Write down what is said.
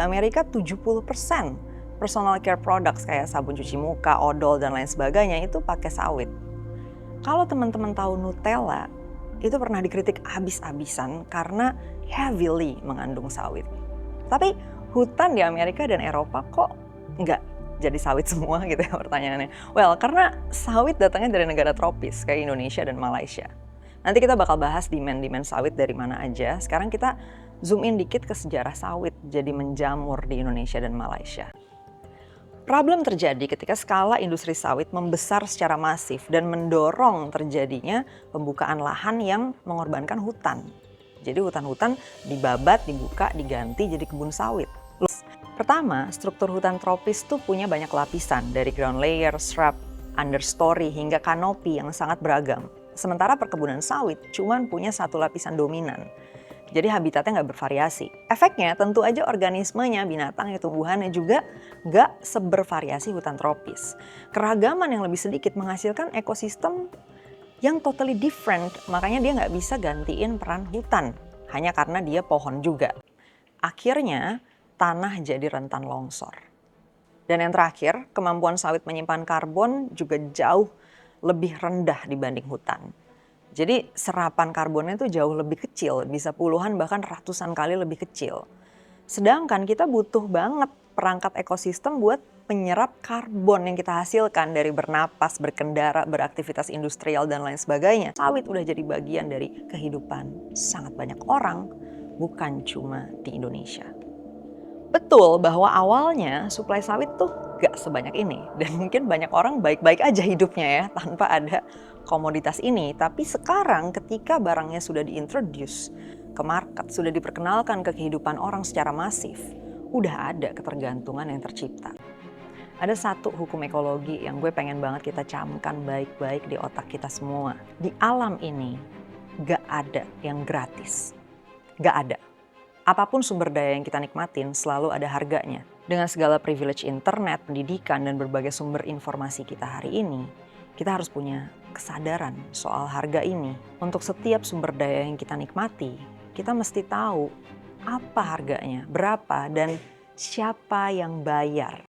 Amerika 70% personal care products kayak sabun cuci muka, odol, dan lain sebagainya itu pakai sawit. Kalau teman-teman tahu Nutella, itu pernah dikritik habis-habisan karena heavily mengandung sawit. Tapi hutan di Amerika dan Eropa kok nggak jadi sawit semua gitu ya pertanyaannya. Well, karena sawit datangnya dari negara tropis kayak Indonesia dan Malaysia. Nanti kita bakal bahas demand sawit dari mana aja. Sekarang kita zoom in dikit ke sejarah sawit jadi menjamur di Indonesia dan Malaysia. Problem terjadi ketika skala industri sawit membesar secara masif dan mendorong terjadinya pembukaan lahan yang mengorbankan hutan. Jadi hutan-hutan dibabat, dibuka, diganti jadi kebun sawit. Pertama, struktur hutan tropis tuh punya banyak lapisan dari ground layer, shrub, understory hingga kanopi yang sangat beragam. Sementara perkebunan sawit cuman punya satu lapisan dominan. Jadi habitatnya nggak bervariasi. Efeknya tentu aja organismenya, binatang, tumbuhannya juga nggak sebervariasi hutan tropis. Keragaman yang lebih sedikit menghasilkan ekosistem yang totally different. Makanya dia nggak bisa gantiin peran hutan. Hanya karena dia pohon juga. Akhirnya tanah jadi rentan longsor. Dan yang terakhir, kemampuan sawit menyimpan karbon juga jauh lebih rendah dibanding hutan. Jadi serapan karbonnya itu jauh lebih kecil, bisa puluhan bahkan ratusan kali lebih kecil. Sedangkan kita butuh banget perangkat ekosistem buat menyerap karbon yang kita hasilkan dari bernapas, berkendara, beraktivitas industrial, dan lain sebagainya. Sawit udah jadi bagian dari kehidupan sangat banyak orang, bukan cuma di Indonesia. Betul bahwa awalnya suplai sawit tuh gak sebanyak ini. Dan mungkin banyak orang baik-baik aja hidupnya ya tanpa ada komoditas ini. Tapi sekarang ketika barangnya sudah diintroduce ke market, sudah diperkenalkan ke kehidupan orang secara masif, udah ada ketergantungan yang tercipta. Ada satu hukum ekologi yang gue pengen banget kita camkan baik-baik di otak kita semua. Di alam ini gak ada yang gratis. Gak ada. Apapun sumber daya yang kita nikmatin selalu ada harganya. Dengan segala privilege internet, pendidikan, dan berbagai sumber informasi kita hari ini, kita harus punya kesadaran soal harga ini. Untuk setiap sumber daya yang kita nikmati, kita mesti tahu apa harganya, berapa, dan siapa yang bayar.